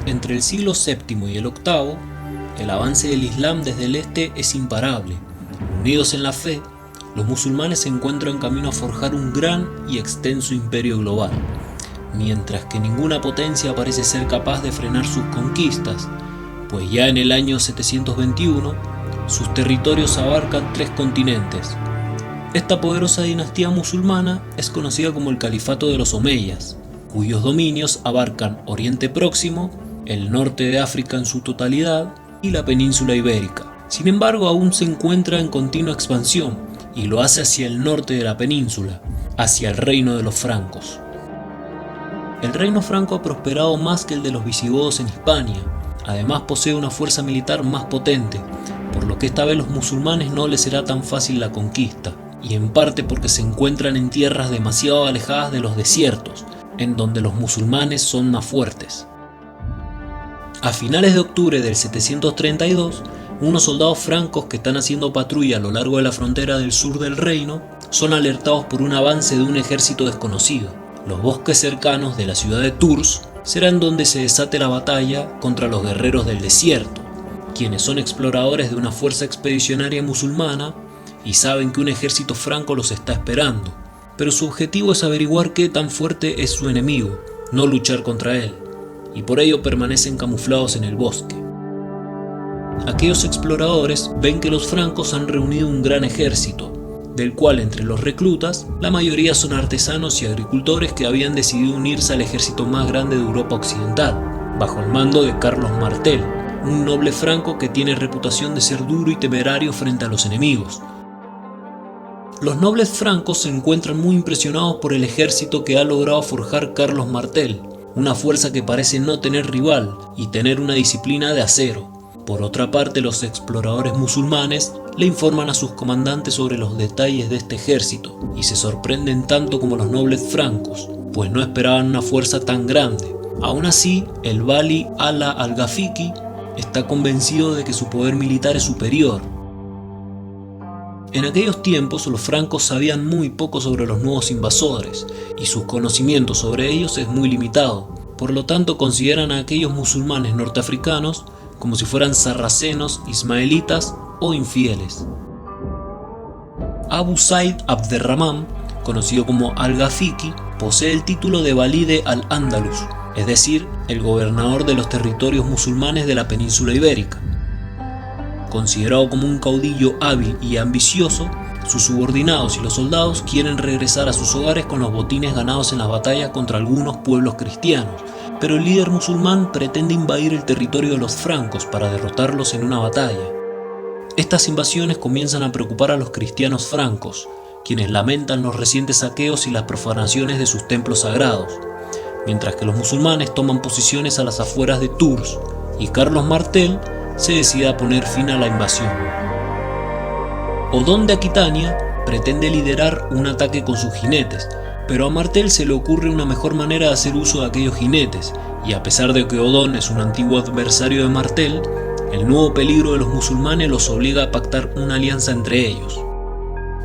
Entre el siglo VII y el VIII, el avance del Islam desde el este es imparable. Unidos en la fe, los musulmanes se encuentran camino a forjar un gran y extenso imperio global. Mientras que ninguna potencia parece ser capaz de frenar sus conquistas, pues ya en el año 721 sus territorios abarcan 3 continentes. Esta poderosa dinastía musulmana es conocida como el Califato de los Omeyas, cuyos dominios abarcan Oriente Próximo, el norte de África en su totalidad y la península ibérica. Sin embargo, aún se encuentra en continua expansión y lo hace hacia el norte de la península, hacia el reino de los francos. El reino franco ha prosperado más que el de los visigodos en Hispania. Además posee una fuerza militar más potente, por lo que esta vez los musulmanes no les será tan fácil la conquista, y en parte porque se encuentran en tierras demasiado alejadas de los desiertos, en donde los musulmanes son más fuertes. A finales de octubre del 732, unos soldados francos que están haciendo patrulla a lo largo de la frontera del sur del reino son alertados por un avance de un ejército desconocido. Los bosques cercanos de la ciudad de Tours serán donde se desate la batalla contra los guerreros del desierto, quienes son exploradores de una fuerza expedicionaria musulmana y saben que un ejército franco los está esperando, pero su objetivo es averiguar qué tan fuerte es su enemigo, no luchar contra él, y por ello permanecen camuflados en el bosque. Aquellos exploradores ven que los francos han reunido un gran ejército, del cual entre los reclutas, la mayoría son artesanos y agricultores que habían decidido unirse al ejército más grande de Europa Occidental, bajo el mando de Carlos Martel, un noble franco que tiene reputación de ser duro y temerario frente a los enemigos. Los nobles francos se encuentran muy impresionados por el ejército que ha logrado forjar Carlos Martel, una fuerza que parece no tener rival y tener una disciplina de acero. Por otra parte, los exploradores musulmanes le informan a sus comandantes sobre los detalles de este ejército y se sorprenden tanto como los nobles francos, pues no esperaban una fuerza tan grande. Aún así, el Wali Ala al-Ghafiqi está convencido de que su poder militar es superior. En aquellos tiempos, los francos sabían muy poco sobre los nuevos invasores y sus conocimientos sobre ellos es muy limitado. Por lo tanto, consideran a aquellos musulmanes norteafricanos como si fueran sarracenos, ismaelitas o infieles. Abu Said Abderrahman, conocido como al-Ghafiqi, posee el título de Valide al-Andalus, es decir, el gobernador de los territorios musulmanes de la península ibérica. Considerado como un caudillo hábil y ambicioso, sus subordinados y los soldados quieren regresar a sus hogares con los botines ganados en las batallas contra algunos pueblos cristianos, pero el líder musulmán pretende invadir el territorio de los francos para derrotarlos en una batalla. Estas invasiones comienzan a preocupar a los cristianos francos, quienes lamentan los recientes saqueos y las profanaciones de sus templos sagrados, mientras que los musulmanes toman posiciones a las afueras de Tours y Carlos Martel se decide a poner fin a la invasión. Odón de Aquitania pretende liderar un ataque con sus jinetes, pero a Martel se le ocurre una mejor manera de hacer uso de aquellos jinetes, y a pesar de que Odón es un antiguo adversario de Martel, el nuevo peligro de los musulmanes los obliga a pactar una alianza entre ellos.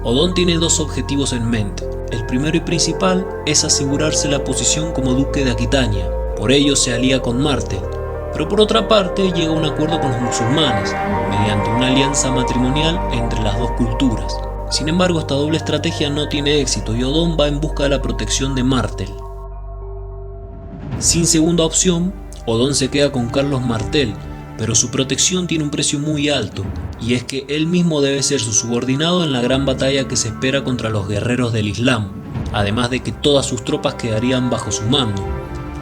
Odón tiene 2 objetivos en mente. El primero y principal es asegurarse la posición como duque de Aquitania, por ello se alía con Martel, pero por otra parte llega a un acuerdo con los musulmanes, mediante una alianza matrimonial entre las 2 culturas. Sin embargo, esta doble estrategia no tiene éxito y Odón va en busca de la protección de Martel. Sin segunda opción, Odón se queda con Carlos Martel, pero su protección tiene un precio muy alto, y es que él mismo debe ser su subordinado en la gran batalla que se espera contra los guerreros del Islam, además de que todas sus tropas quedarían bajo su mando.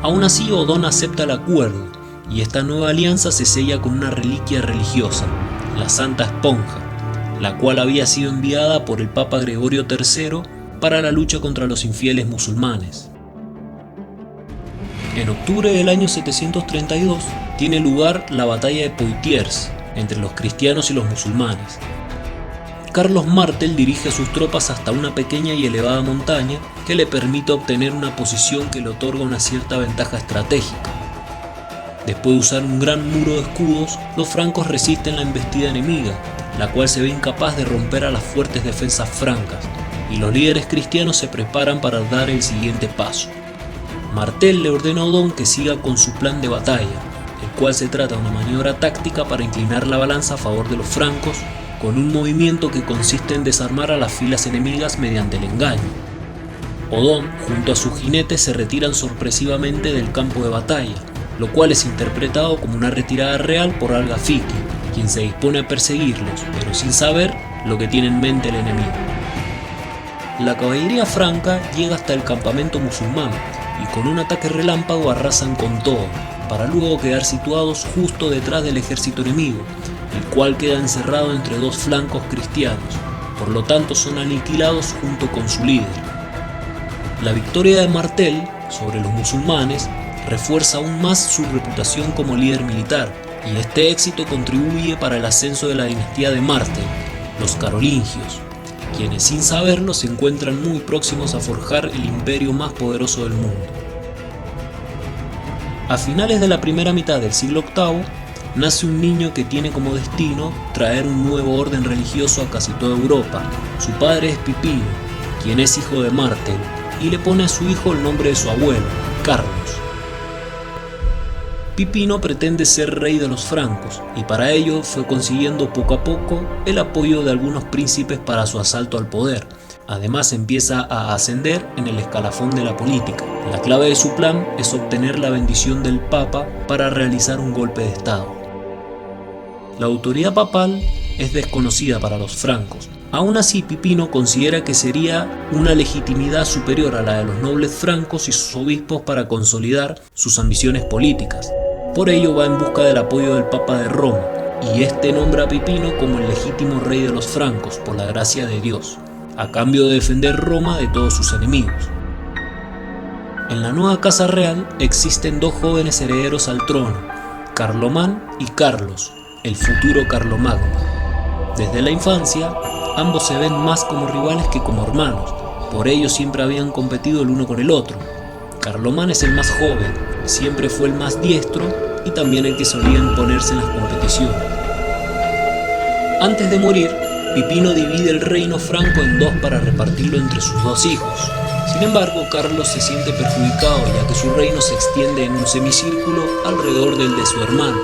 Aún así, Odón acepta el acuerdo, y esta nueva alianza se sella con una reliquia religiosa, la Santa Esponja, la cual había sido enviada por el Papa Gregorio III para la lucha contra los infieles musulmanes. En octubre del año 732 tiene lugar la batalla de Poitiers entre los cristianos y los musulmanes. Carlos Martel dirige a sus tropas hasta una pequeña y elevada montaña que le permite obtener una posición que le otorga una cierta ventaja estratégica. Después de usar un gran muro de escudos, los francos resisten la embestida enemiga, la cual se ve incapaz de romper a las fuertes defensas francas, y los líderes cristianos se preparan para dar el siguiente paso. Martel le ordena a Odón que siga con su plan de batalla, el cual se trata de una maniobra táctica para inclinar la balanza a favor de los francos, con un movimiento que consiste en desarmar a las filas enemigas mediante el engaño. Odón, junto a sus jinetes, se retiran sorpresivamente del campo de batalla, lo cual es interpretado como una retirada real por Al-Ghafiqi, quien se dispone a perseguirlos, pero sin saber lo que tiene en mente el enemigo. La caballería franca llega hasta el campamento musulmán y con un ataque relámpago arrasan con todo, para luego quedar situados justo detrás del ejército enemigo, el cual queda encerrado entre dos flancos cristianos, por lo tanto son aniquilados junto con su líder. La victoria de Martel sobre los musulmanes refuerza aún más su reputación como líder militar, y este éxito contribuye para el ascenso de la dinastía de Martel, los carolingios, quienes sin saberlo se encuentran muy próximos a forjar el imperio más poderoso del mundo. A finales de la primera mitad del siglo VIII, nace un niño que tiene como destino traer un nuevo orden religioso a casi toda Europa. Su padre es Pipino, quien es hijo de Martel, y le pone a su hijo el nombre de su abuelo, Carlos. Pipino pretende ser rey de los francos, y para ello fue consiguiendo poco a poco el apoyo de algunos príncipes para su asalto al poder. Además empieza a ascender en el escalafón de la política. La clave de su plan es obtener la bendición del Papa para realizar un golpe de estado. La autoridad papal es desconocida para los francos. Aún así, Pipino considera que sería una legitimidad superior a la de los nobles francos y sus obispos para consolidar sus ambiciones políticas. Por ello va en busca del apoyo del Papa de Roma, y este nombra a Pipino como el legítimo rey de los francos por la gracia de Dios, a cambio de defender Roma de todos sus enemigos. En la nueva casa real existen dos jóvenes herederos al trono, Carlomán y Carlos, el futuro Carlomagno. Desde la infancia, ambos se ven más como rivales que como hermanos, por ello siempre habían competido el uno con el otro. Carlomán es el más joven, siempre fue el más diestro y también el que solía imponerse en las competiciones. Antes de morir, Pipino divide el reino franco en dos para repartirlo entre sus dos hijos. Sin embargo, Carlos se siente perjudicado ya que su reino se extiende en un semicírculo alrededor del de su hermano,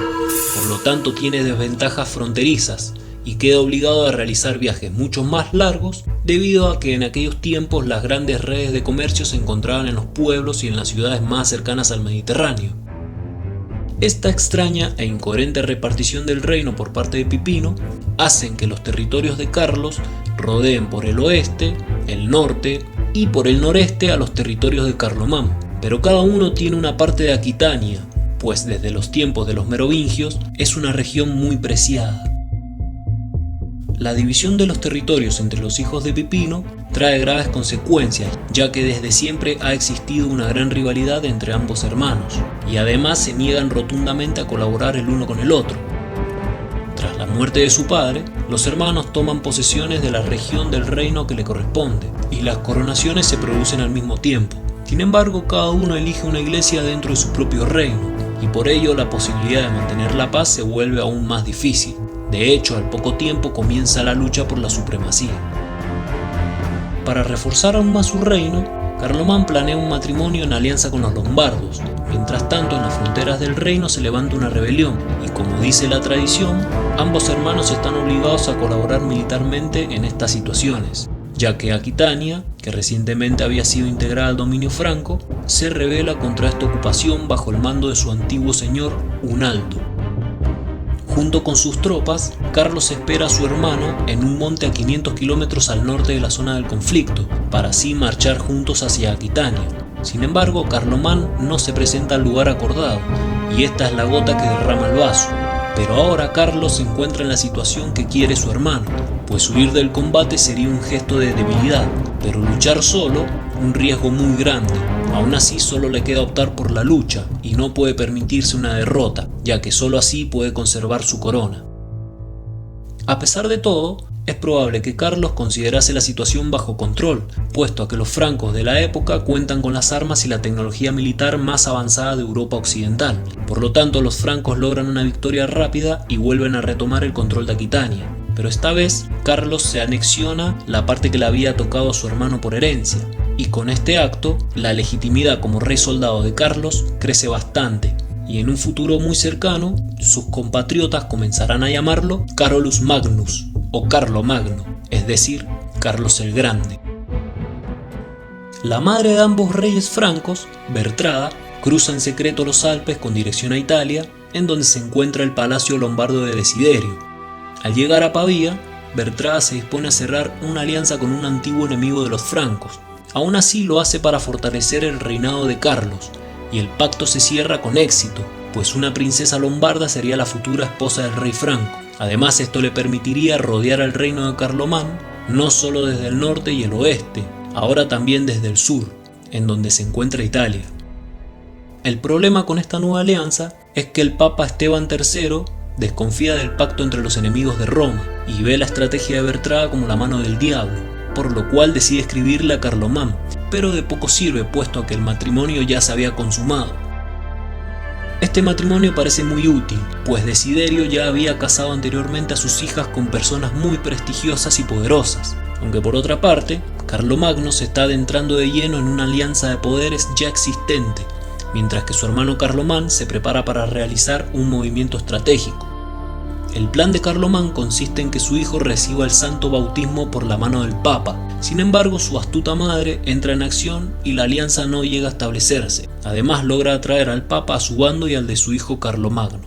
por lo tanto tiene desventajas fronterizas y queda obligado a realizar viajes mucho más largos debido a que en aquellos tiempos las grandes redes de comercio se encontraban en los pueblos y en las ciudades más cercanas al Mediterráneo. Esta extraña e incoherente repartición del reino por parte de Pipino hacen que los territorios de Carlos rodeen por el oeste, el norte y por el noreste a los territorios de Carlomán, pero cada uno tiene una parte de Aquitania, pues desde los tiempos de los merovingios es una región muy preciada. La división de los territorios entre los hijos de Pipino trae graves consecuencias, ya que desde siempre ha existido una gran rivalidad entre ambos hermanos, y además se niegan rotundamente a colaborar el uno con el otro. Tras la muerte de su padre, los hermanos toman posesiones de la región del reino que le corresponde, y las coronaciones se producen al mismo tiempo. Sin embargo, cada uno elige una iglesia dentro de su propio reino, y por ello la posibilidad de mantener la paz se vuelve aún más difícil. De hecho, al poco tiempo comienza la lucha por la supremacía. Para reforzar aún más su reino, Carlomán planea un matrimonio en alianza con los lombardos. Mientras tanto, en las fronteras del reino se levanta una rebelión, y como dice la tradición, ambos hermanos están obligados a colaborar militarmente en estas situaciones, ya que Aquitania, que recientemente había sido integrada al dominio franco, se rebela contra esta ocupación bajo el mando de su antiguo señor, Unaldo. Junto con sus tropas, Carlos espera a su hermano en un monte a 500 kilómetros al norte de la zona del conflicto, para así marchar juntos hacia Aquitania. Sin embargo, Carlomán no se presenta al lugar acordado, y esta es la gota que derrama el vaso. Pero ahora Carlos se encuentra en la situación que quiere su hermano, pues huir del combate sería un gesto de debilidad, pero luchar solo, un riesgo muy grande. Aún así solo le queda optar por la lucha y no puede permitirse una derrota, ya que solo así puede conservar su corona. A pesar de todo, es probable que Carlos considerase la situación bajo control, puesto a que los francos de la época cuentan con las armas y la tecnología militar más avanzada de Europa occidental. Por lo tanto, los francos logran una victoria rápida y vuelven a retomar el control de Aquitania. Pero esta vez, Carlos se anexiona la parte que le había tocado a su hermano por herencia, y con este acto, la legitimidad como rey soldado de Carlos crece bastante, y en un futuro muy cercano sus compatriotas comenzarán a llamarlo Carolus Magnus o Carlomagno, es decir, Carlos el Grande. La madre de ambos reyes francos, Bertrada, cruza en secreto los Alpes con dirección a Italia, en donde se encuentra el palacio lombardo de Desiderio. Al llegar a Pavía, Bertrada se dispone a cerrar una alianza con un antiguo enemigo de los francos. Aún así lo hace para fortalecer el reinado de Carlos, y el pacto se cierra con éxito, pues una princesa lombarda sería la futura esposa del rey franco. Además, esto le permitiría rodear al reino de Carlomán, no solo desde el norte y el oeste, ahora también desde el sur, en donde se encuentra Italia. El problema con esta nueva alianza es que el Papa Esteban III desconfía del pacto entre los enemigos de Roma y ve la estrategia de Bertrada como la mano del diablo, por lo cual decide escribirle a Carlomán, pero de poco sirve puesto que el matrimonio ya se había consumado. Este matrimonio parece muy útil, pues Desiderio ya había casado anteriormente a sus hijas con personas muy prestigiosas y poderosas, aunque por otra parte, Carlomagno se está adentrando de lleno en una alianza de poderes ya existente, mientras que su hermano Carlomán se prepara para realizar un movimiento estratégico. El plan de Carlomán consiste en que su hijo reciba el santo bautismo por la mano del Papa. Sin embargo, su astuta madre entra en acción y la alianza no llega a establecerse. Además, logra atraer al Papa a su bando y al de su hijo Carlomagno.